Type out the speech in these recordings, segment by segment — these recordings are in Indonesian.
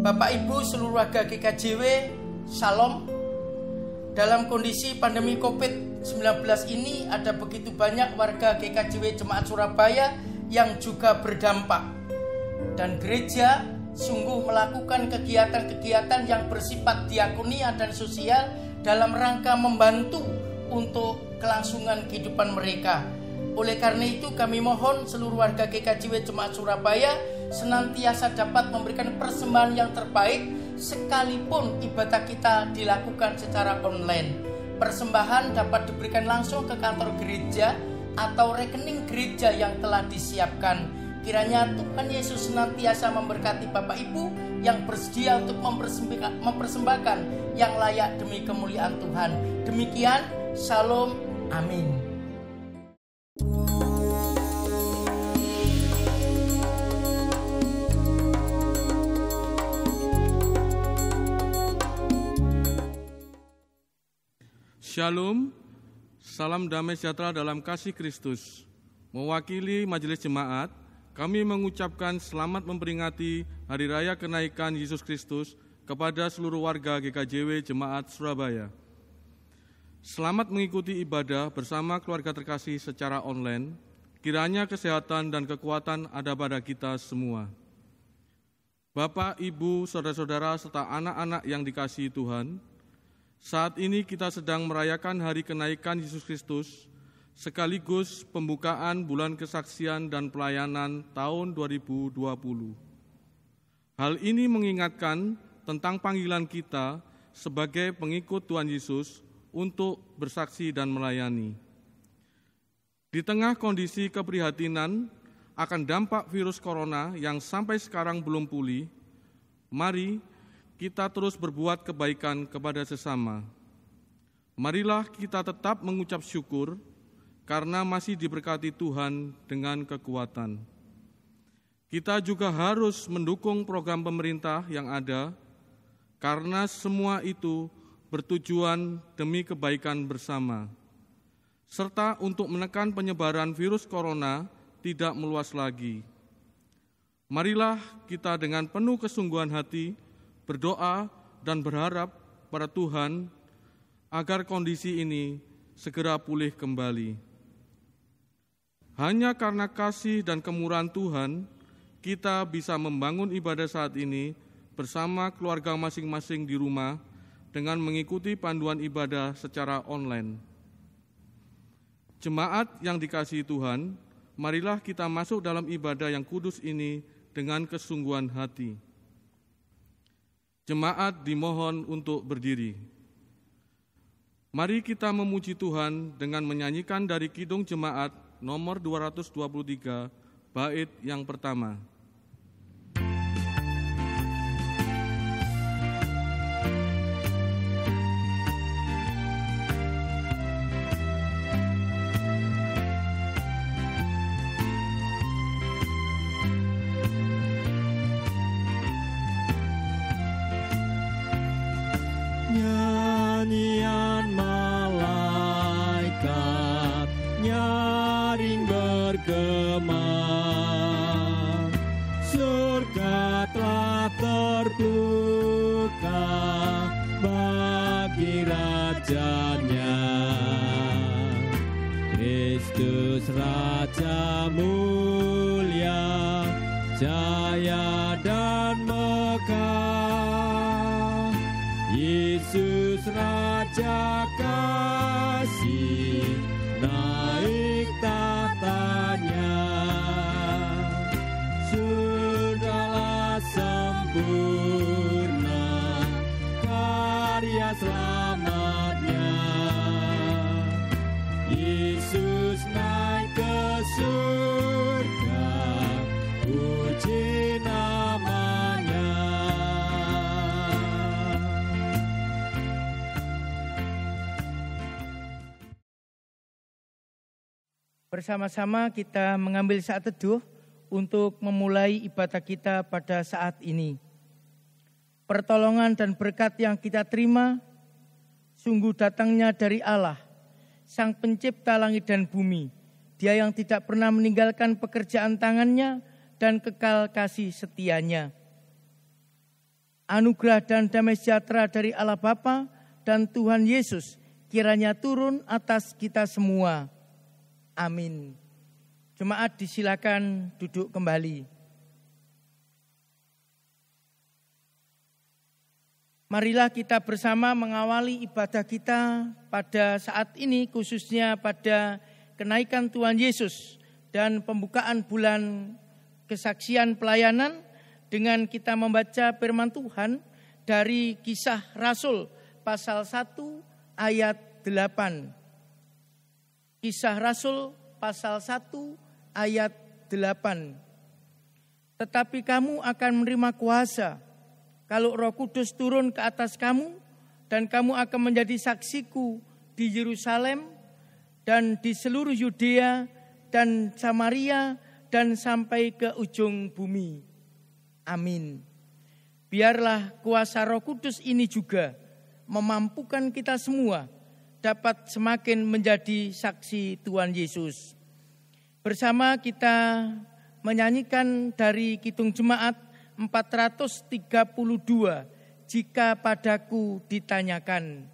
Bapak Ibu seluruh warga GKJW, Shalom. Dalam kondisi pandemi COVID-19 ini ada begitu banyak warga GKJW Jemaat Surabaya yang juga berdampak. Dan gereja sungguh melakukan kegiatan-kegiatan yang bersifat diakonia dan sosial dalam rangka membantu untuk kelangsungan kehidupan mereka. Oleh karena itu kami mohon seluruh warga GKJW Jemaat Surabaya senantiasa dapat memberikan persembahan yang terbaik sekalipun ibadah kita dilakukan secara online. Persembahan dapat diberikan langsung ke kantor gereja atau rekening gereja yang telah disiapkan. Kiranya Tuhan Yesus senantiasa memberkati Bapak Ibu yang bersedia untuk mempersembahkan yang layak demi kemuliaan Tuhan. Demikian, Shalom, amin. Shalom, salam damai sejahtera dalam kasih Kristus. Mewakili majelis jemaat, kami mengucapkan selamat memperingati Hari Raya Kenaikan Yesus Kristus kepada seluruh warga GKJW Jemaat Surabaya. Selamat mengikuti ibadah bersama keluarga terkasih secara online. Kiranya kesehatan dan kekuatan ada pada kita semua. Bapak, Ibu, saudara-saudara, serta anak-anak yang dikasihi Tuhan, saat ini kita sedang merayakan Hari Kenaikan Yesus Kristus, sekaligus pembukaan bulan kesaksian dan pelayanan tahun 2020. Hal ini mengingatkan tentang panggilan kita sebagai pengikut Tuhan Yesus untuk bersaksi dan melayani. Di tengah kondisi keprihatinan akan dampak virus corona yang sampai sekarang belum pulih, mari kita terus berbuat kebaikan kepada sesama. Marilah kita tetap mengucap syukur karena masih diberkati Tuhan dengan kekuatan. Kita juga harus mendukung program pemerintah yang ada karena semua itu bertujuan demi kebaikan bersama, serta untuk menekan penyebaran virus corona tidak meluas lagi. Marilah kita dengan penuh kesungguhan hati berdoa dan berharap pada Tuhan agar kondisi ini segera pulih kembali. Hanya karena kasih dan kemurahan Tuhan, kita bisa membangun ibadah saat ini bersama keluarga masing-masing di rumah dengan mengikuti panduan ibadah secara online. Jemaat yang dikasihi Tuhan, marilah kita masuk dalam ibadah yang kudus ini dengan kesungguhan hati. Jemaat dimohon untuk berdiri. Mari kita memuji Tuhan dengan menyanyikan dari Kidung Jemaat nomor 223, bait yang pertama. Nyanyian malaikat nyaring bergema, surga telah terbuka bagi rajanya. Kristus Raja mulia, jaya dan megah. Yesus Raja kasih naik tatanya, sudahlah sempurna karya selamatnya. Yesus naik ke surga, puji namanya. Bersama-sama kita mengambil saat teduh untuk memulai ibadah kita pada saat ini. Pertolongan dan berkat yang kita terima sungguh datangnya dari Allah, Sang Pencipta langit dan bumi. Dia yang tidak pernah meninggalkan pekerjaan tangannya dan kekal kasih setianya. anugerah dan damai sejahtera dari Allah Bapa dan Tuhan Yesus kiranya turun atas kita semua. Amin. Jemaat disilakan duduk kembali. Marilah kita bersama mengawali ibadah kita pada saat ini, khususnya pada kenaikan Tuhan Yesus dan pembukaan bulan kesaksian pelayanan, dengan kita membaca firman Tuhan dari Kisah Rasul pasal 1 ayat 8. Kisah Rasul pasal 1 ayat 8. Tetapi kamu akan menerima kuasa kalau Roh Kudus turun ke atas kamu, dan kamu akan menjadi saksiku di Yerusalem dan di seluruh Yudea dan Samaria dan sampai ke ujung bumi. Amin. Biarlah kuasa Roh Kudus ini juga memampukan kita semua dapat semakin menjadi saksi Tuhan Yesus. Bersama kita menyanyikan dari Kidung Jemaat 432, jika padaku ditanyakan.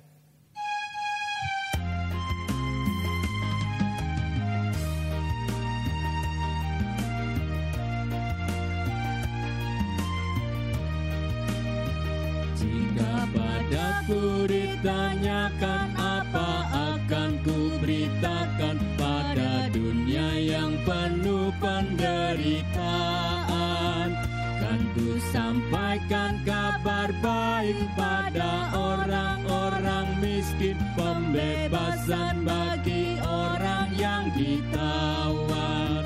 Jika padaku ditanyakan, apa akan ku beritakan pada dunia yang penuh penderitaan? Kan ku sampaikan kabar baik pada orang-orang miskin, pembebasan bagi orang yang ditawan,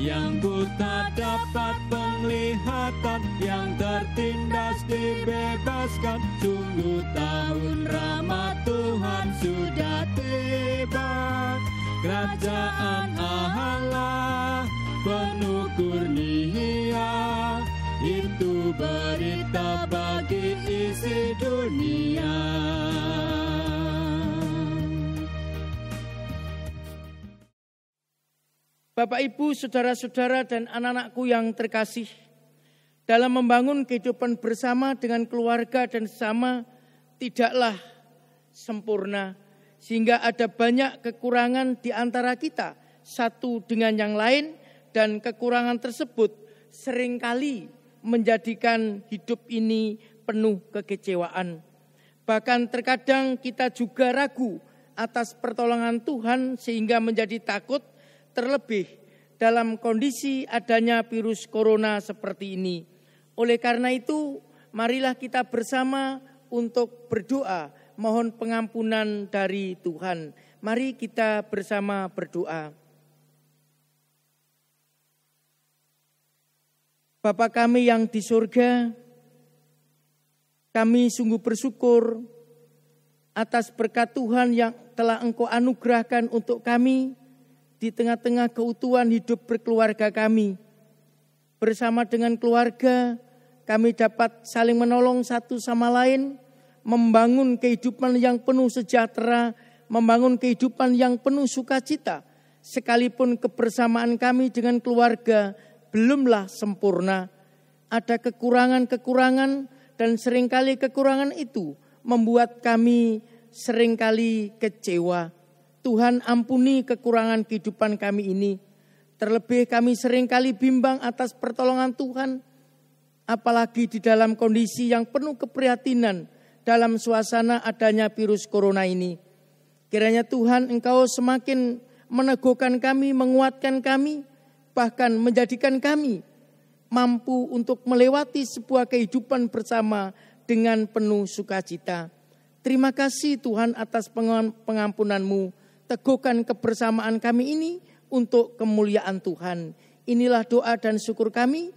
yang buta dapat penglihatan, yang tertindas dibebaskan. Sungguh tahun rahmat Tuhan sudah tiba, kerajaan Allah penuh kurnia, itu berita bagi isi dunia. Bapak, Ibu, saudara-saudara dan anak-anakku yang terkasih, dalam membangun kehidupan bersama dengan keluarga dan sesama tidaklah sempurna, sehingga ada banyak kekurangan di antara kita satu dengan yang lain, dan kekurangan tersebut seringkali menjadikan hidup ini penuh kekecewaan. Bahkan terkadang kita juga ragu atas pertolongan Tuhan sehingga menjadi takut, terlebih dalam kondisi adanya virus corona seperti ini. Oleh karena itu, marilah kita bersama untuk berdoa mohon pengampunan dari Tuhan. Mari kita bersama berdoa. Bapa kami yang di surga, kami sungguh bersyukur atas berkat Tuhan yang telah Engkau anugerahkan untuk kami di tengah-tengah keutuhan hidup berkeluarga kami. Bersama dengan keluarga, kami dapat saling menolong satu sama lain, membangun kehidupan yang penuh sejahtera, membangun kehidupan yang penuh sukacita. Sekalipun kebersamaan kami dengan keluarga belumlah sempurna, ada kekurangan-kekurangan, dan seringkali kekurangan itu membuat kami seringkali kecewa. Tuhan, ampuni kekurangan kehidupan kami ini. Terlebih kami seringkali bimbang atas pertolongan Tuhan, apalagi di dalam kondisi yang penuh keprihatinan dalam suasana adanya virus corona ini. Kiranya Tuhan, Engkau semakin meneguhkan kami, menguatkan kami, bahkan menjadikan kami mampu untuk melewati sebuah kehidupan bersama dengan penuh sukacita. Terima kasih Tuhan atas pengampunan-Mu. Teguhkan kebersamaan kami ini untuk kemuliaan Tuhan. Inilah doa dan syukur kami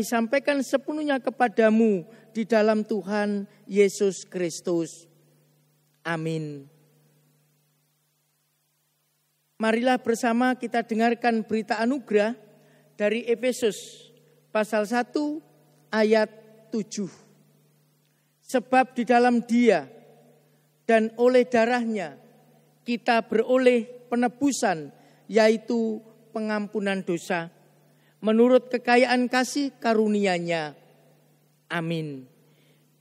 sampaikan sepenuhnya kepadamu di dalam Tuhan Yesus Kristus. Amin. Marilah bersama kita dengarkan berita anugerah dari Efesus pasal 1 ayat 7. Sebab di dalam Dia dan oleh darahnya kita beroleh penebusan, yaitu pengampunan dosa, menurut kekayaan kasih karunia-Nya. Amin.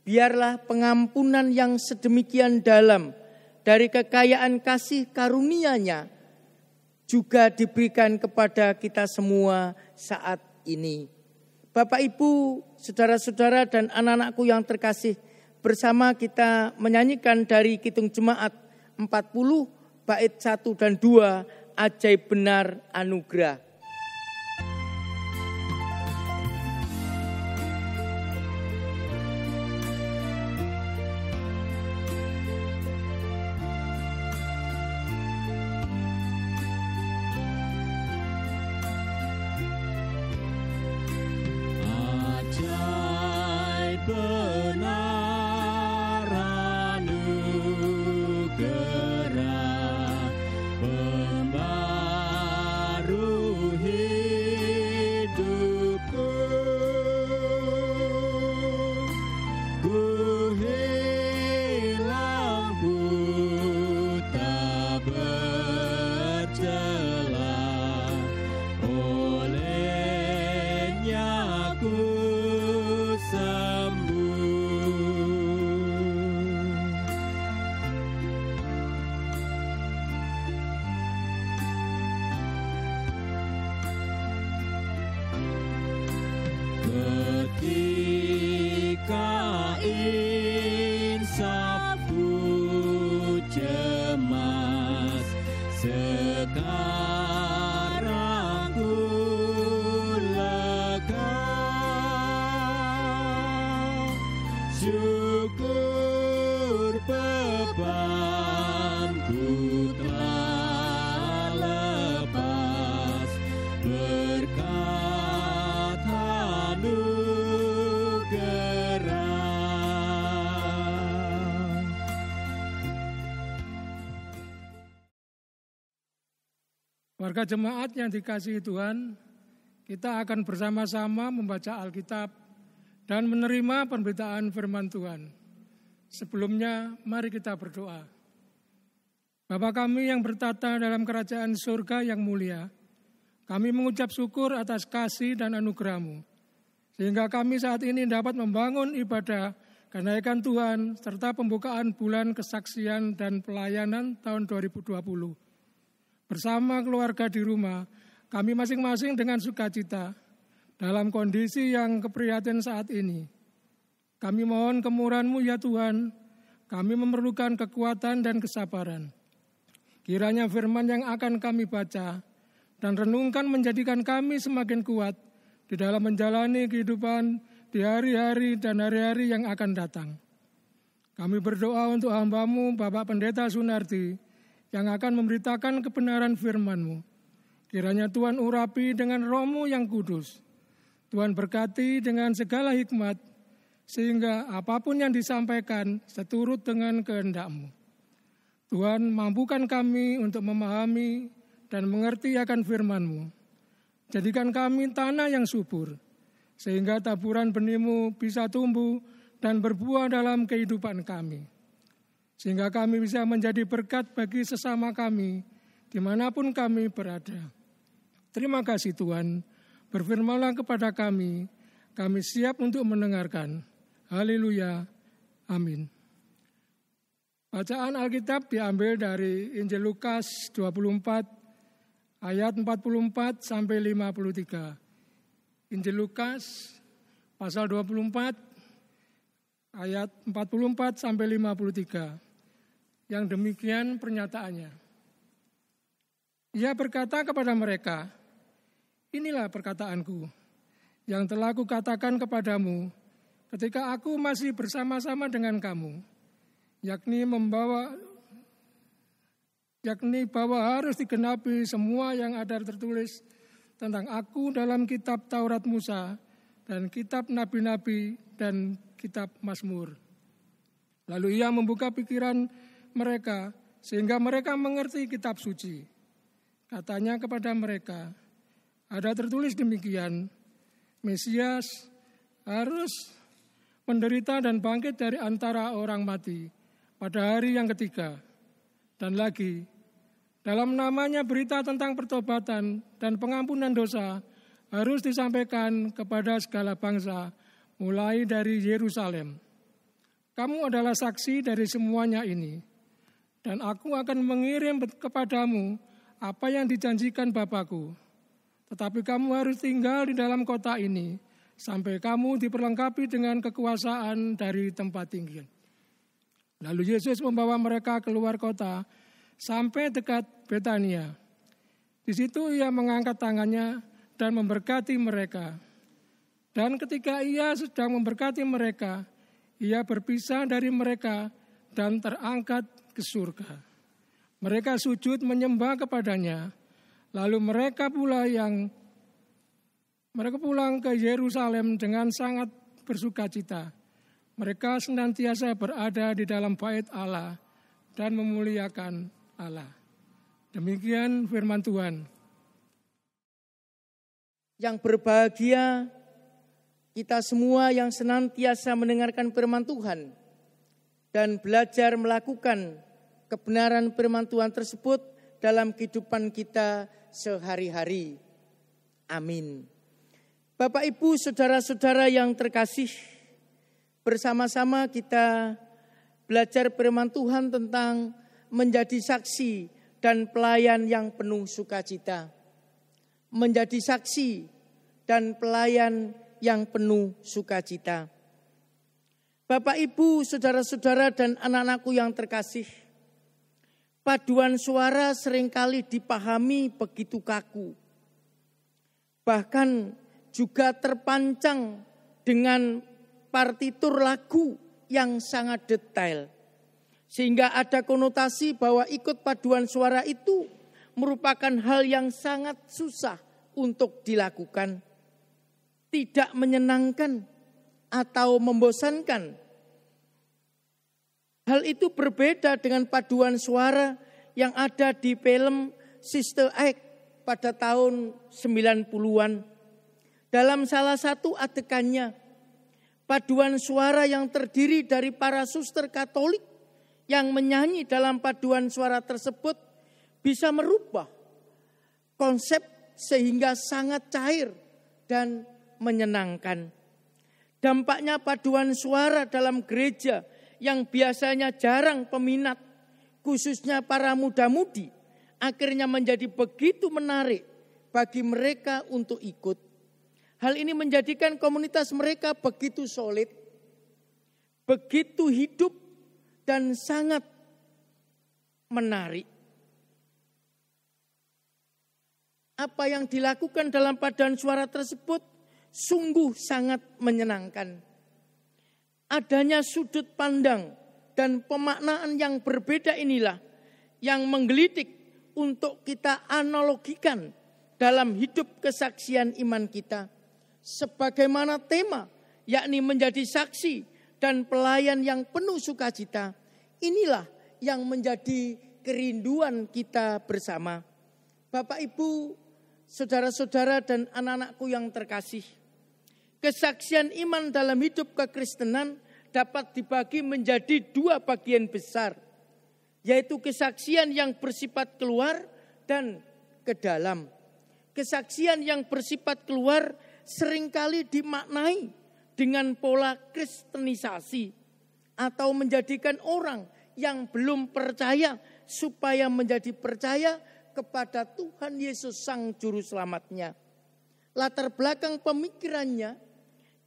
Biarlah pengampunan yang sedemikian dalam dari kekayaan kasih karunia-Nya juga diberikan kepada kita semua saat ini. Bapak, Ibu, saudara-saudara dan anak-anakku yang terkasih, bersama kita menyanyikan dari Kidung Jemaat 40 bait 1 dan 2, Ajaib Benar Anugerah. Benar anugerah pembaru hidupku, ku hilang buta bercela, olehnya ku ketika insafku cemas, sekarang ku lega. Syukur bebanku telah lepas, berkat anugerah. Warga jemaat yang dikasihi Tuhan, kita akan bersama-sama membaca Alkitab dan menerima pemberitaan firman Tuhan. Sebelumnya, mari kita berdoa. Bapa kami yang bertata dalam kerajaan surga yang mulia, kami mengucap syukur atas kasih dan anugerah-Mu, sehingga kami saat ini dapat membangun ibadah kenaikan Tuhan serta pembukaan bulan kesaksian dan pelayanan tahun 2020. Bersama keluarga di rumah, kami masing-masing dengan sukacita dalam kondisi yang keprihatinan saat ini. Kami mohon kemurahan-Mu ya Tuhan, kami memerlukan kekuatan dan kesabaran. Kiranya firman yang akan kami baca dan renungkan menjadikan kami semakin kuat di dalam menjalani kehidupan di hari-hari dan hari-hari yang akan datang. Kami berdoa untuk hamba-Mu Bapak Pendeta Sunardi yang akan memberitakan kebenaran firman-Mu. Kiranya Tuhan urapi dengan Roh-Mu yang kudus. Tuhan berkati dengan segala hikmat, sehingga apapun yang disampaikan seturut dengan kehendak-Mu. Tuhan, mampukan kami untuk memahami dan mengerti akan firman-Mu. Jadikan kami tanah yang subur, sehingga taburan benih-Mu bisa tumbuh dan berbuah dalam kehidupan kami. Sehingga kami bisa menjadi berkat bagi sesama kami, dimanapun kami berada. Terima kasih Tuhan, berfirmanlah kepada kami siap untuk mendengarkan. Haleluya, amin. Bacaan Alkitab diambil dari Injil Lukas 24 ayat 44 sampai 53. Injil Lukas pasal 24 ayat 44 sampai 53. Yang demikian pernyataannya. Ia berkata kepada mereka, inilah perkataanku yang telah kukatakan kepadamu ketika aku masih bersama-sama dengan kamu, yakni bahwa harus digenapi semua yang ada tertulis tentang aku dalam kitab Taurat Musa dan kitab Nabi-Nabi dan kitab Mazmur. Lalu ia membuka pikiran mereka sehingga mereka mengerti kitab suci. Katanya kepada mereka, ada tertulis demikian, Mesias harus menderita dan bangkit dari antara orang mati pada hari yang ketiga. Dan lagi, dalam namanya berita tentang pertobatan dan pengampunan dosa harus disampaikan kepada segala bangsa, mulai dari Yerusalem. kamu adalah saksi dari semuanya ini. Dan aku akan mengirim kepadamu apa yang dijanjikan Bapakku. Tetapi kamu harus tinggal di dalam kota ini, sampai kamu diperlengkapi dengan kekuasaan dari tempat tinggi. Lalu Yesus membawa mereka keluar kota, sampai dekat Betania. Di situ ia mengangkat tangannya dan memberkati mereka. Dan ketika ia sedang memberkati mereka, ia berpisah dari mereka dan terangkat ke surga. Mereka sujud menyembah kepadanya. Lalu mereka pulang ke Yerusalem dengan sangat bersukacita. Mereka senantiasa berada di dalam bait Allah dan memuliakan Allah. Demikian firman Tuhan. Yang berbahagia kita semua yang senantiasa mendengarkan firman Tuhan dan belajar melakukan kebenaran firman Tuhan tersebut dalam kehidupan kita sehari-hari. Amin. Bapak, Ibu, saudara-saudara yang terkasih, bersama-sama kita belajar firman Tuhan tentang menjadi saksi dan pelayan yang penuh sukacita. Menjadi saksi dan pelayan yang penuh sukacita. Bapak, Ibu, saudara-saudara dan anak-anakku yang terkasih, paduan suara seringkali dipahami begitu kaku. Bahkan juga terpancang dengan partitur lagu yang sangat detail. Sehingga ada konotasi bahwa ikut paduan suara itu merupakan hal yang sangat susah untuk dilakukan. Tidak menyenangkan atau membosankan. Hal itu berbeda dengan paduan suara yang ada di film Sister Act pada tahun 90-an. Dalam salah satu adegannya, paduan suara yang terdiri dari para suster Katolik yang menyanyi dalam paduan suara tersebut bisa merubah konsep sehingga sangat cair dan menyenangkan. Dampaknya paduan suara dalam gereja yang biasanya jarang peminat, khususnya para muda-mudi, akhirnya menjadi begitu menarik bagi mereka untuk ikut. Hal ini menjadikan komunitas mereka begitu solid, begitu hidup, dan sangat menarik. Apa yang dilakukan dalam paduan suara tersebut sungguh sangat menyenangkan. Adanya sudut pandang dan pemaknaan yang berbeda inilah yang menggelitik untuk kita analogikan dalam hidup kesaksian iman kita. Sebagaimana tema, yakni menjadi saksi dan pelayan yang penuh sukacita. Inilah yang menjadi kerinduan kita bersama. Bapak, Ibu, saudara-saudara dan anak-anakku yang terkasih. Kesaksian iman dalam hidup kekristenan dapat dibagi menjadi dua bagian besar. Yaitu kesaksian yang bersifat keluar dan ke dalam. Kesaksian yang bersifat keluar seringkali dimaknai dengan pola kristenisasi atau menjadikan orang yang belum percaya supaya menjadi percaya kepada Tuhan Yesus Sang Juru Selamatnya. Latar belakang pemikirannya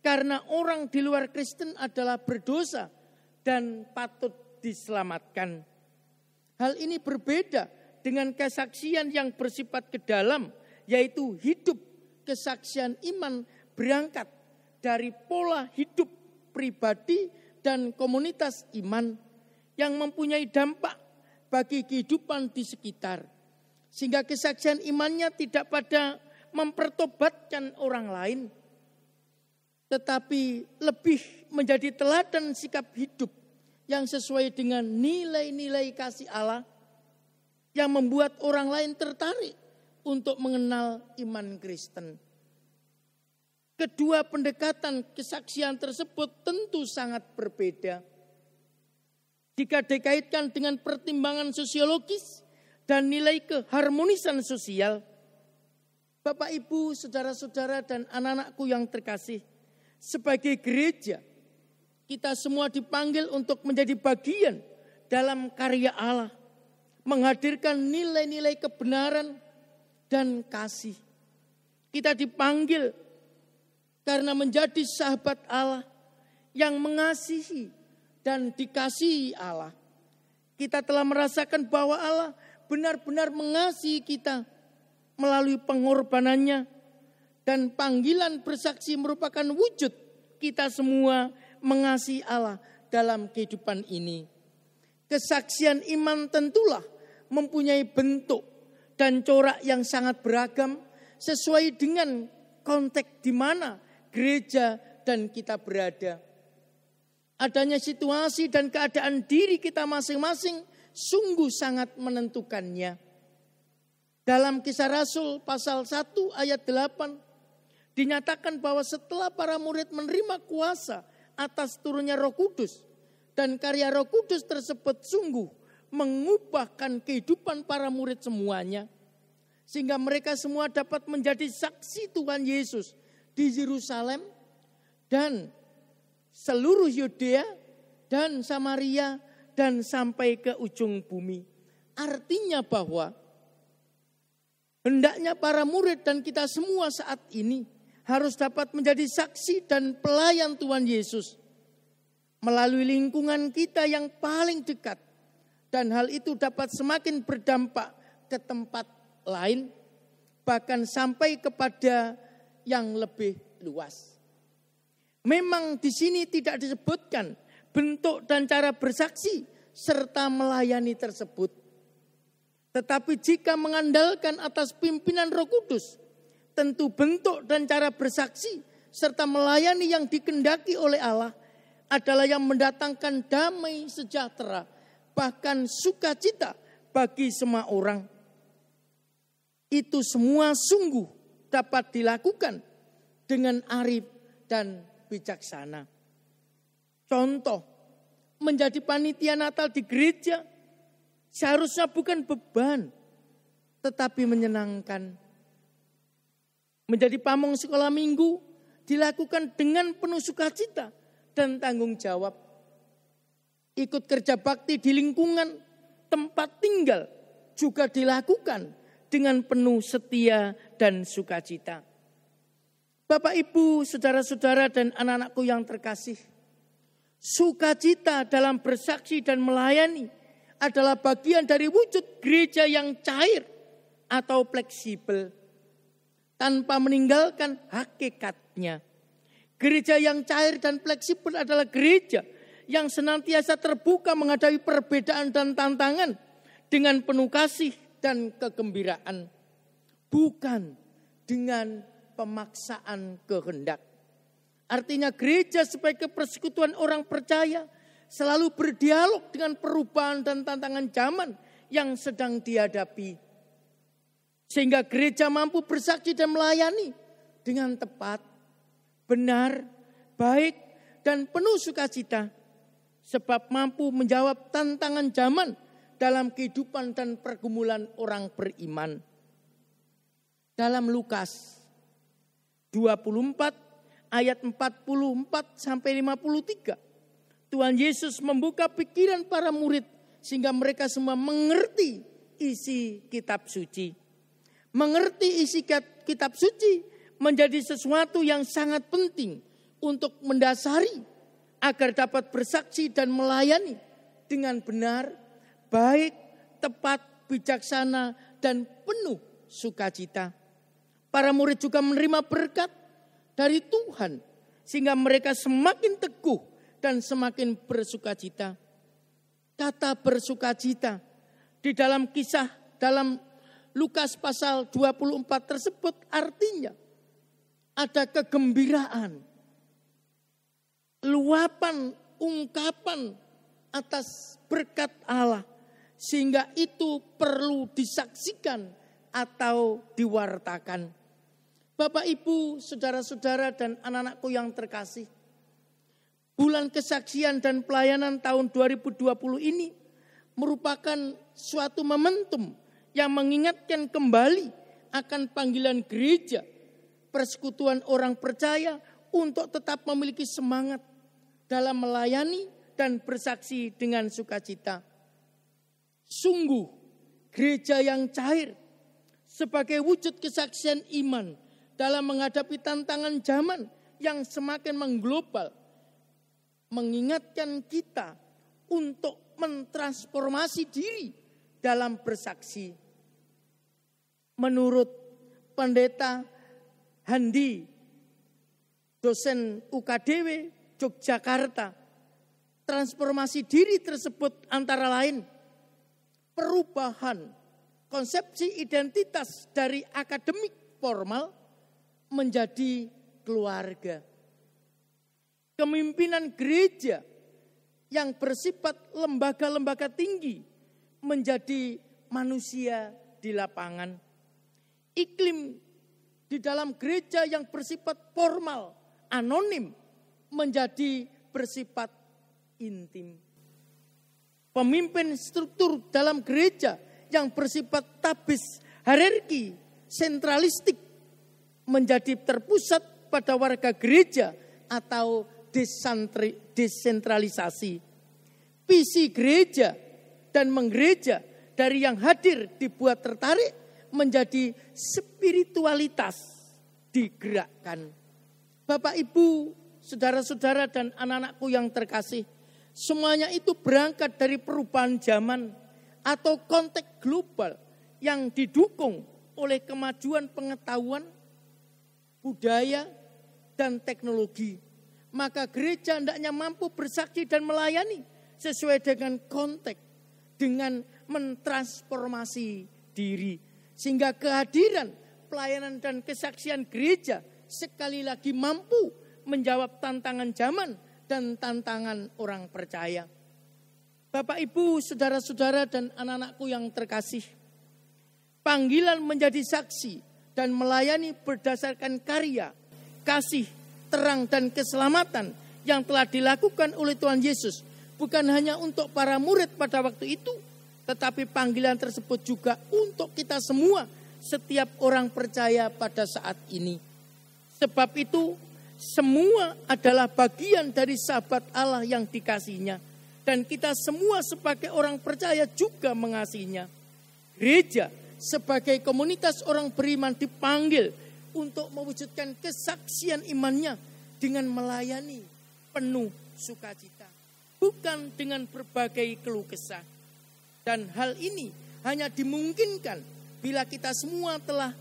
karena orang di luar Kristen adalah berdosa dan patut diselamatkan. Hal ini berbeda dengan kesaksian yang bersifat ke dalam, yaitu hidup kesaksian iman berangkat dari pola hidup pribadi dan komunitas iman yang mempunyai dampak bagi kehidupan di sekitar. Sehingga kesaksian imannya tidak pada mempertobatkan orang lain, tetapi lebih menjadi teladan sikap hidup yang sesuai dengan nilai-nilai kasih Allah yang membuat orang lain tertarik untuk mengenal iman Kristen. Kedua pendekatan kesaksian tersebut tentu sangat berbeda. Jika dikaitkan dengan pertimbangan sosiologis dan nilai keharmonisan sosial, Bapak, Ibu, saudara-saudara dan anak-anakku yang terkasih, sebagai gereja, Kita semua dipanggil untuk menjadi bagian dalam karya Allah. Menghadirkan nilai-nilai kebenaran dan kasih. Kita dipanggil karena menjadi sahabat Allah yang mengasihi dan dikasihi Allah. Kita telah merasakan bahwa Allah benar-benar mengasihi kita melalui pengorbanannya. Dan panggilan bersaksi merupakan wujud kita semua mengasihi Allah dalam kehidupan ini. Kesaksian iman tentulah mempunyai bentuk dan corak yang sangat beragam sesuai dengan konteks di mana gereja dan kita berada. Adanya situasi dan keadaan diri kita masing-masing sungguh sangat menentukannya. Dalam Kisah Rasul pasal 1 ayat 8 dinyatakan bahwa setelah para murid menerima kuasa atas turunnya Roh Kudus dan karya Roh Kudus tersebut sungguh mengubahkan kehidupan para murid semuanya. Sehingga mereka semua dapat menjadi saksi Tuhan Yesus di Yerusalem dan seluruh Yudea dan Samaria dan sampai ke ujung bumi. Artinya bahwa hendaknya para murid dan kita semua saat ini harus dapat menjadi saksi dan pelayan Tuhan Yesus melalui lingkungan kita yang paling dekat. Dan hal itu dapat semakin berdampak ke tempat lain, bahkan sampai kepada yang lebih luas. Memang di sini tidak disebutkan bentuk dan cara bersaksi serta melayani tersebut. Tetapi jika mengandalkan atas pimpinan Roh Kudus, tentu bentuk dan cara bersaksi serta melayani yang dikehendaki oleh Allah adalah yang mendatangkan damai sejahtera, bahkan sukacita bagi semua orang. Itu semua sungguh dapat dilakukan dengan arif dan bijaksana. Contoh, menjadi panitia Natal di gereja seharusnya bukan beban, tetapi menyenangkan. Menjadi pamong sekolah minggu dilakukan dengan penuh sukacita dan tanggung jawab. Ikut kerja bakti di lingkungan tempat tinggal juga dilakukan dengan penuh setia dan sukacita. Bapak, Ibu, saudara-saudara dan anak-anakku yang terkasih, sukacita dalam bersaksi dan melayani adalah bagian dari wujud gereja yang cair atau fleksibel, tanpa meninggalkan hakikatnya. Gereja yang cair dan fleksibel adalah gereja yang senantiasa terbuka menghadapi perbedaan dan tantangan dengan penuh kasih dan kegembiraan, bukan dengan pemaksaan kehendak. Artinya gereja sebagai persekutuan orang percaya selalu berdialog dengan perubahan dan tantangan zaman yang sedang dihadapi. Sehingga gereja mampu bersaksi dan melayani dengan tepat, benar, baik, dan penuh sukacita. Sebab mampu menjawab tantangan zaman dalam kehidupan dan pergumulan orang beriman. Dalam Lukas 24 ayat 44 sampai 53, Tuhan Yesus membuka pikiran para murid sehingga mereka semua mengerti isi kitab suci. Mengerti isi kitab suci menjadi sesuatu yang sangat penting untuk mendasari agar dapat bersaksi dan melayani dengan benar, baik, tepat, bijaksana, dan penuh sukacita. Para murid juga menerima berkat dari Tuhan sehingga mereka semakin teguh dan semakin bersukacita. Kata bersukacita di dalam dalam Lukas pasal 24 tersebut artinya ada kegembiraan, luapan, ungkapan atas berkat Allah, sehingga itu perlu disaksikan atau diwartakan. Bapak, Ibu, saudara-saudara dan anak-anakku yang terkasih, bulan kesaksian dan pelayanan tahun 2020 ini merupakan suatu momentum yang mengingatkan kembali akan panggilan gereja, persekutuan orang percaya untuk tetap memiliki semangat, dalam melayani dan bersaksi dengan sukacita. Sungguh gereja yang cair sebagai wujud kesaksian iman dalam menghadapi tantangan zaman yang semakin mengglobal, mengingatkan kita untuk mentransformasi diri dalam bersaksi. Menurut Pendeta Handi, dosen UKDW Yogyakarta, transformasi diri tersebut antara lain perubahan konsepsi identitas dari akademik formal menjadi keluarga. Kepemimpinan gereja yang bersifat lembaga-lembaga tinggi menjadi manusia di lapangan. Iklim di dalam gereja yang bersifat formal, anonim, menjadi bersifat intim. Pemimpin struktur dalam gereja yang bersifat tabis, hierarki, sentralistik, menjadi terpusat pada warga gereja atau desentralisasi. Visi gereja dan menggereja dari yang hadir dibuat tertarik menjadi spiritualitas digerakkan. Bapak, Ibu, saudara-saudara dan anak-anakku yang terkasih, semuanya itu berangkat dari perubahan zaman atau konteks global yang didukung oleh kemajuan pengetahuan, budaya, dan teknologi. Maka gereja hendaknya mampu bersaksi dan melayani sesuai dengan konteks, dengan mentransformasi diri. Sehingga kehadiran, pelayanan, dan kesaksian gereja sekali lagi mampu menjawab tantangan zaman dan tantangan orang percaya. Bapak, Ibu, saudara-saudara, dan anak-anakku yang terkasih, panggilan menjadi saksi dan melayani berdasarkan karya, kasih, terang, dan keselamatan yang telah dilakukan oleh Tuhan Yesus bukan hanya untuk para murid pada waktu itu, tetapi panggilan tersebut juga untuk kita semua, setiap orang percaya pada saat ini. Sebab itu, semua adalah bagian dari sahabat Allah yang dikasihinya. Dan kita semua sebagai orang percaya juga mengasihinya. Gereja sebagai komunitas orang beriman dipanggil untuk mewujudkan kesaksian imannya dengan melayani penuh sukacita. Bukan dengan berbagai keluh kesah. Dan hal ini hanya dimungkinkan bila kita semua telah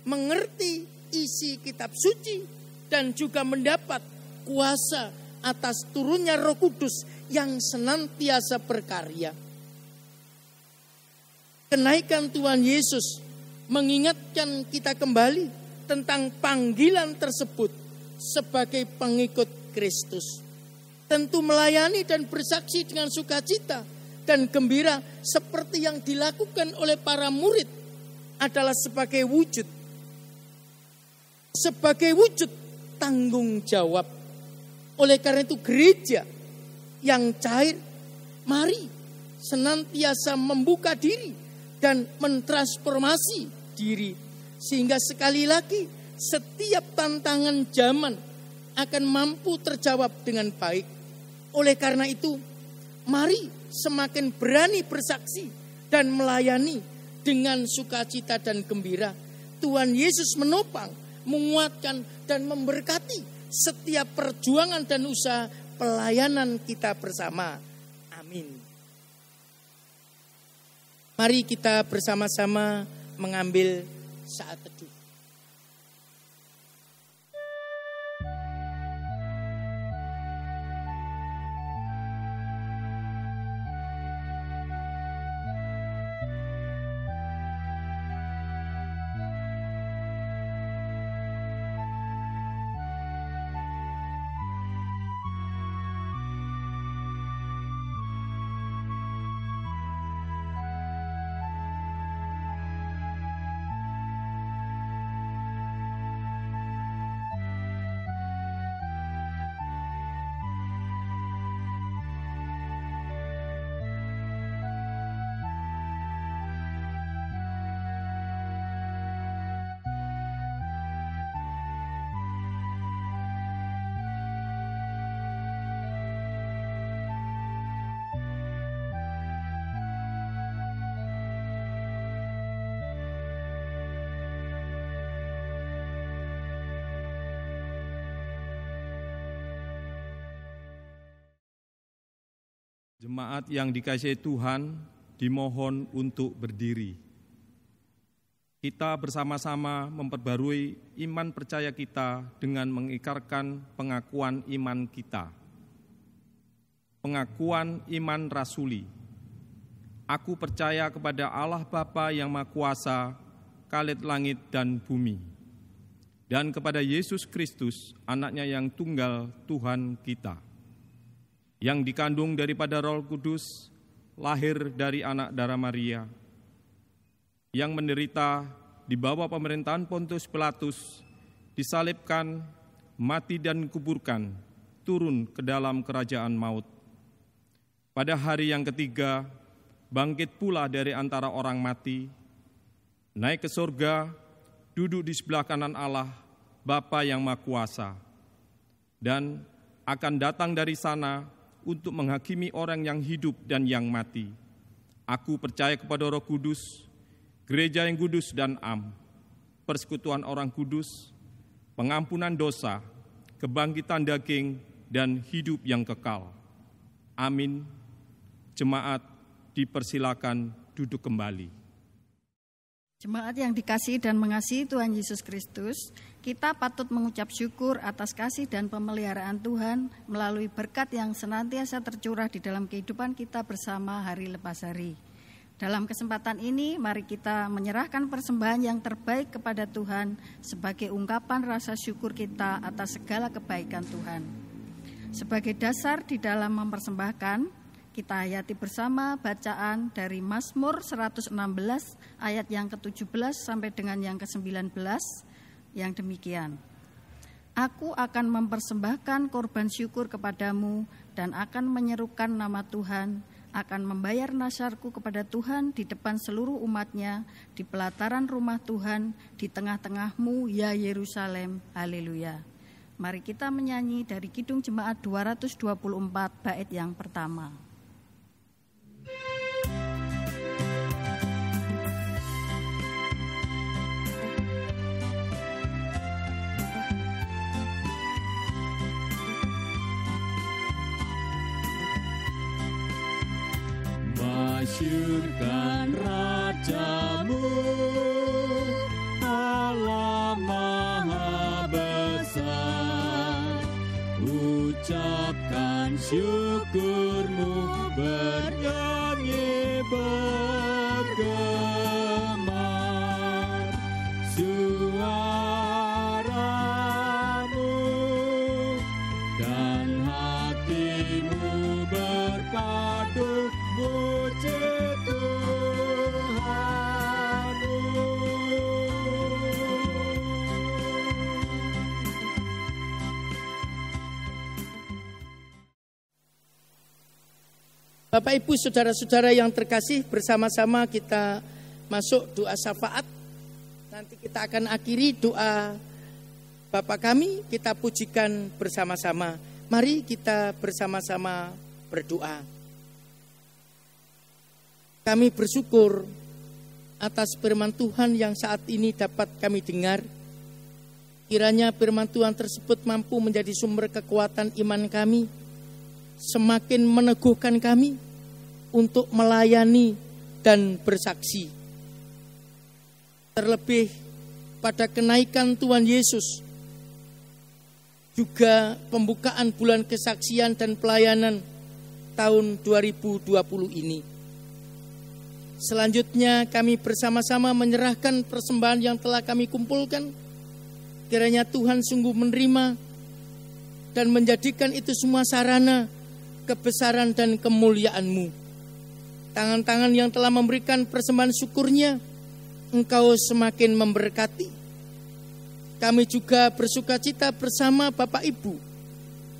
mengerti isi kitab suci dan juga mendapat kuasa atas turunnya Roh Kudus yang senantiasa berkarya. Kenaikan Tuhan Yesus mengingatkan kita kembali tentang panggilan tersebut sebagai pengikut Kristus. Tentu melayani dan bersaksi dengan sukacita dan gembira seperti yang dilakukan oleh para murid adalah sebagai wujud tanggung jawab. Oleh karena itu gereja yang cair, mari senantiasa membuka diri dan mentransformasi diri. Sehingga sekali lagi setiap tantangan zaman akan mampu terjawab dengan baik. Oleh karena itu mari semakin berani bersaksi dan melayani dengan sukacita dan gembira. Tuhan Yesus menopang, menguatkan, dan memberkati setiap perjuangan dan usaha pelayanan kita bersama. Amin. Mari kita bersama-sama mengambil saat teduh. Jemaat yang dikasihi Tuhan, dimohon untuk berdiri. Kita bersama-sama memperbarui iman percaya kita dengan mengikrarkan pengakuan iman kita. Pengakuan iman rasuli. Aku percaya kepada Allah Bapa yang Maha Kuasa, Khalid langit dan bumi, dan kepada Yesus Kristus, Anaknya yang tunggal Tuhan kita, yang dikandung daripada Roh Kudus, lahir dari anak darah Maria, yang menderita di bawah pemerintahan Pontius Pilatus, disalibkan, mati dan dikuburkan, turun ke dalam kerajaan maut. Pada hari yang ketiga, bangkit pula dari antara orang mati, naik ke surga, duduk di sebelah kanan Allah, Bapa yang Maha Kuasa, dan akan datang dari sana untuk menghakimi orang yang hidup dan yang mati. Aku percaya kepada Roh Kudus, gereja yang kudus dan am, persekutuan orang kudus, pengampunan dosa, kebangkitan daging, dan hidup yang kekal. Amin. Jemaat dipersilakan duduk kembali. Jemaat yang dikasihi dan mengasihi Tuhan Yesus Kristus, kita patut mengucap syukur atas kasih dan pemeliharaan Tuhan melalui berkat yang senantiasa tercurah di dalam kehidupan kita bersama hari lepas hari. Dalam kesempatan ini, mari kita menyerahkan persembahan yang terbaik kepada Tuhan sebagai ungkapan rasa syukur kita atas segala kebaikan Tuhan. Sebagai dasar di dalam mempersembahkan, kita hayati bersama bacaan dari Mazmur 116 ayat yang ke-17 sampai dengan yang ke-19 yang demikian. Aku akan mempersembahkan korban syukur kepadamu dan akan menyerukan nama Tuhan, akan membayar nasyarku kepada Tuhan di depan seluruh umatnya, di pelataran rumah Tuhan, di tengah-tengahmu, ya Yerusalem. Haleluya. Mari kita menyanyi dari Kidung Jemaat 224 bait yang pertama. Masyurkan Rajamu, Allah Maha Besar. Ucapkan syukurmu, bernyanyi bergemar. Suaramu dan hatimu berpadu, puji Tuhanmu. Bapak Ibu saudara-saudara yang terkasih, bersama-sama kita masuk doa syafaat. Nanti kita akan akhiri doa Bapa kami, kita pujikan bersama-sama. Mari kita bersama-sama berdoa. Kami bersyukur atas firman Tuhan yang saat ini dapat kami dengar. Kiranya firman Tuhan tersebut mampu menjadi sumber kekuatan iman kami, semakin meneguhkan kami untuk melayani dan bersaksi. Terlebih pada kenaikan Tuhan Yesus, juga pembukaan bulan kesaksian dan pelayanan tahun 2020 ini. Selanjutnya kami bersama-sama menyerahkan persembahan yang telah kami kumpulkan. Kiranya Tuhan sungguh menerima dan menjadikan itu semua sarana kebesaran dan kemuliaan-Mu. Tangan-tangan yang telah memberikan persembahan syukurnya, Engkau semakin memberkati. Kami juga bersukacita bersama Bapak Ibu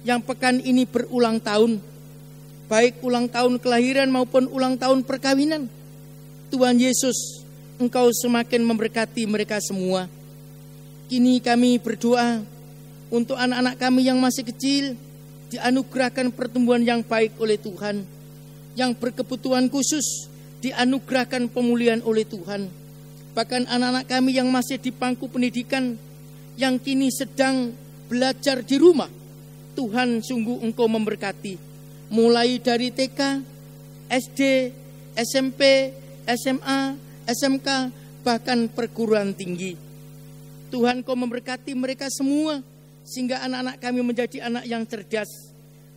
yang pekan ini berulang tahun, baik ulang tahun kelahiran maupun ulang tahun perkawinan. Tuhan Yesus, Engkau semakin memberkati mereka semua. Kini kami berdoa untuk anak-anak kami yang masih kecil, dianugerahkan pertumbuhan yang baik oleh Tuhan. Yang berkebutuhan khusus, dianugerahkan pemulihan oleh Tuhan. Bahkan anak-anak kami yang masih di bangku pendidikan, yang kini sedang belajar di rumah, Tuhan sungguh Engkau memberkati. Mulai dari TK, SD, SMP, SMA, SMK, bahkan perguruan tinggi. Tuhan, Kau memberkati mereka semua, sehingga anak-anak kami menjadi anak yang cerdas,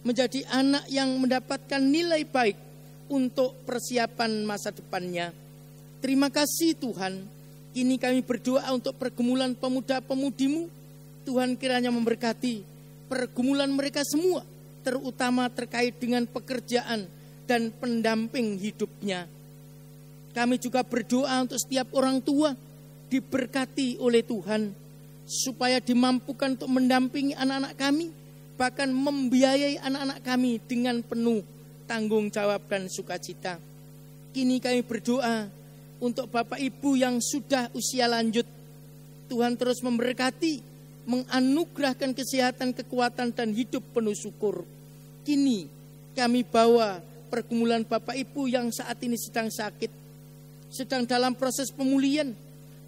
menjadi anak yang mendapatkan nilai baik untuk persiapan masa depannya. Terima kasih Tuhan. Kini kami berdoa untuk pergumulan pemuda-pemudimu. Tuhan kiranya memberkati pergumulan mereka semua, terutama terkait dengan pekerjaan dan pendamping hidupnya. Kami juga berdoa untuk setiap orang tua diberkati oleh Tuhan, supaya dimampukan untuk mendampingi anak-anak kami, bahkan membiayai anak-anak kami dengan penuh tanggung jawab dan sukacita. Kini kami berdoa untuk Bapak Ibu yang sudah usia lanjut. Tuhan terus memberkati, menganugerahkan kesehatan, kekuatan, dan hidup penuh syukur. Kini kami bawa pergumulan Bapak Ibu yang saat ini sedang sakit, sedang dalam proses pemulihan,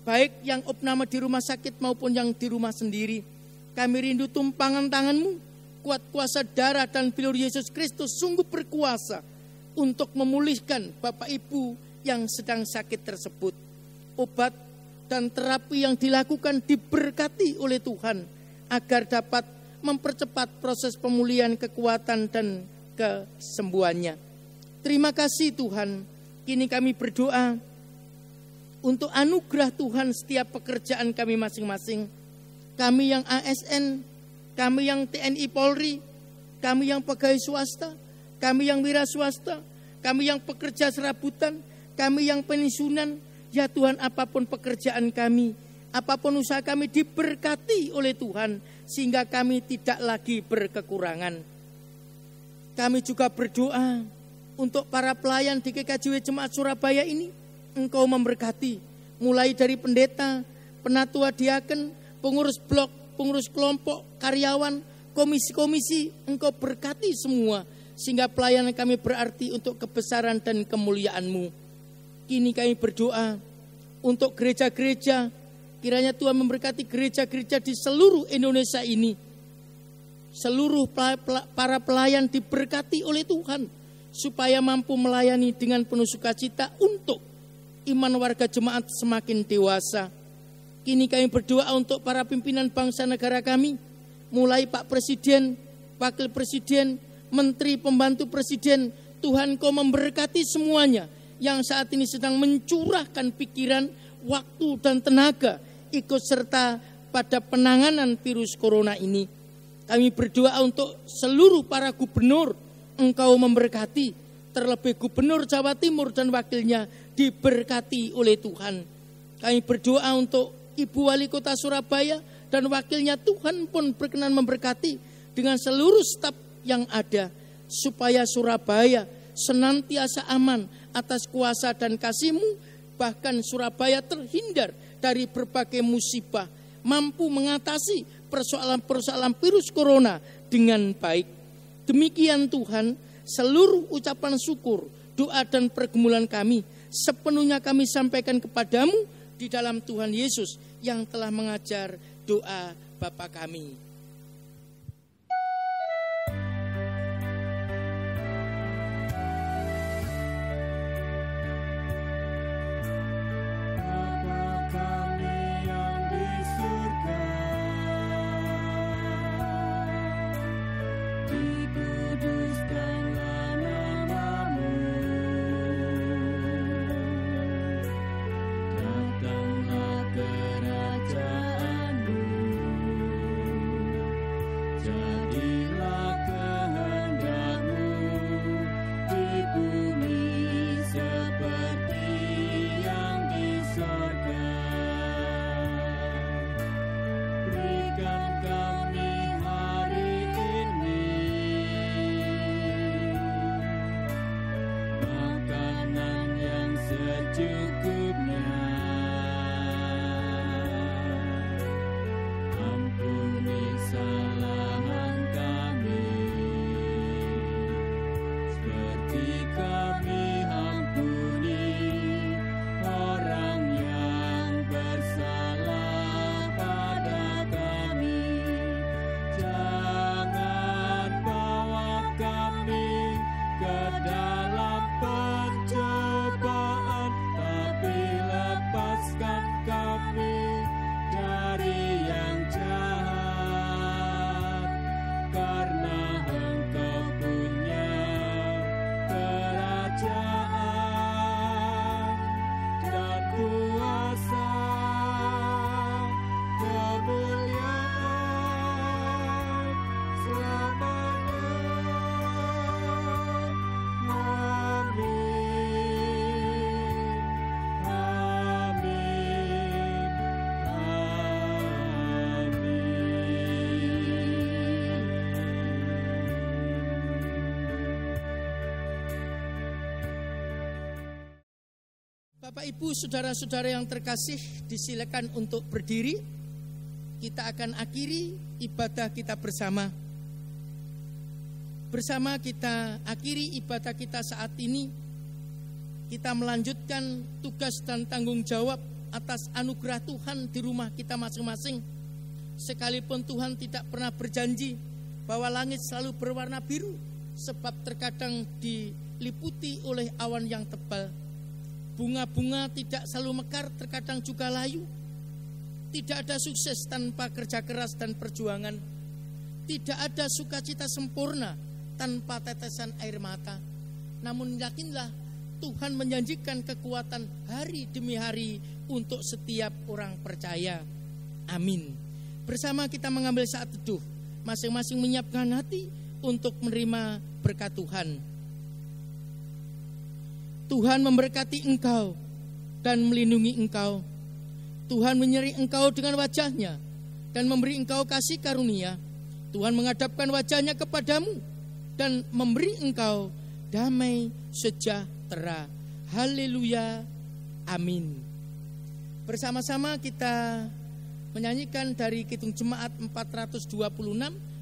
baik yang opname di rumah sakit maupun yang di rumah sendiri. Kami rindu tumpangan tangan-Mu, kuat kuasa darah dan bilur Yesus Kristus sungguh berkuasa untuk memulihkan Bapak Ibu yang sedang sakit tersebut. Obat dan terapi yang dilakukan diberkati oleh Tuhan, agar dapat mempercepat proses pemulihan, kekuatan, dan kesembuhannya. Terima kasih Tuhan. Kini kami berdoa untuk anugerah Tuhan setiap pekerjaan kami masing-masing. Kami yang ASN, kami yang TNI Polri, kami yang pegawai swasta, kami yang wira swasta, kami yang pekerja serabutan, kami yang pensiunan. Ya Tuhan, apapun pekerjaan kami, apapun usaha kami diberkati oleh Tuhan, sehingga kami tidak lagi berkekurangan. Kami juga berdoa untuk para pelayan di GKJW Jemaat Surabaya ini. Engkau memberkati, mulai dari pendeta, penatua diaken, pengurus blok, pengurus kelompok, karyawan, komisi-komisi. Engkau berkati semua, sehingga pelayanan kami berarti untuk kebesaran dan kemuliaan-Mu. Kini kami berdoa untuk gereja-gereja, kiranya Tuhan memberkati gereja-gereja di seluruh Indonesia ini. Seluruh para pelayan diberkati oleh Tuhan, supaya mampu melayani dengan penuh sukacita untuk iman warga jemaat semakin dewasa. Kini kami berdoa untuk para pimpinan bangsa negara kami, mulai Pak Presiden, Wakil Presiden, Menteri, Pembantu Presiden. Tuhan, Kau memberkati semuanya yang saat ini sedang mencurahkan pikiran, waktu, dan tenaga ikut serta pada penanganan virus corona ini. Kami berdoa untuk seluruh para gubernur, Engkau memberkati, terlebih Gubernur Jawa Timur dan wakilnya diberkati oleh Tuhan. Kami berdoa untuk Ibu Wali Kota Surabaya dan wakilnya. Tuhan pun berkenan memberkati dengan seluruh staf yang ada, supaya Surabaya senantiasa aman atas kuasa dan kasih-Mu, bahkan Surabaya terhindar dari berbagai musibah, mampu mengatasi persoalan-persoalan virus corona dengan baik. Demikian Tuhan, seluruh ucapan syukur, doa dan pergumulan kami sepenuhnya kami sampaikan kepadamu di dalam Tuhan Yesus yang telah mengajar doa Bapa kami. Datanglah kerajaanmu. Bapak, Ibu, saudara-saudara yang terkasih, disilakan untuk berdiri. Kita akan akhiri ibadah kita bersama. Bersama kita akhiri ibadah kita saat ini. Kita melanjutkan tugas dan tanggung jawab atas anugerah Tuhan di rumah kita masing-masing. Sekalipun Tuhan tidak pernah berjanji bahwa langit selalu berwarna biru, sebab terkadang diliputi oleh awan yang tebal. Bunga-bunga tidak selalu mekar, terkadang juga layu. Tidak ada sukses tanpa kerja keras dan perjuangan. Tidak ada sukacita sempurna tanpa tetesan air mata. Namun yakinlah, Tuhan menjanjikan kekuatan hari demi hari untuk setiap orang percaya. Amin. Bersama kita mengambil saat teduh, masing-masing menyiapkan hati untuk menerima berkat Tuhan. Tuhan memberkati engkau dan melindungi engkau. Tuhan menyeri engkau dengan wajah-Nya dan memberi engkau kasih karunia. Tuhan menghadapkan wajah-Nya kepadamu dan memberi engkau damai sejahtera. Haleluya. Amin. Bersama-sama kita menyanyikan dari Kidung Jemaat 426,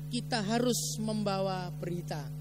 kita harus membawa berita.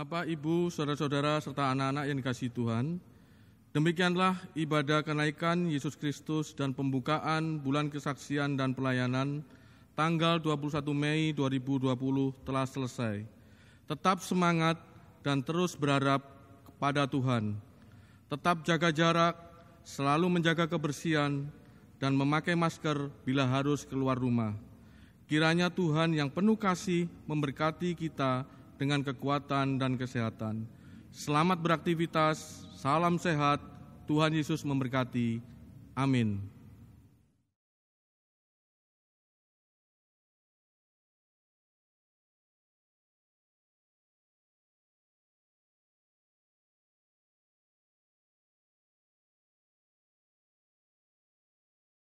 Bapak, Ibu, saudara-saudara, serta anak-anak yang dikasihi Tuhan, demikianlah ibadah kenaikan Yesus Kristus dan pembukaan bulan kesaksian dan pelayanan tanggal 21 Mei 2020 telah selesai. Tetap semangat dan terus berharap kepada Tuhan. Tetap jaga jarak, selalu menjaga kebersihan, dan memakai masker bila harus keluar rumah. Kiranya Tuhan yang penuh kasih memberkati kita dengan kekuatan dan kesehatan. Selamat beraktivitas, salam sehat, Tuhan Yesus memberkati. Amin.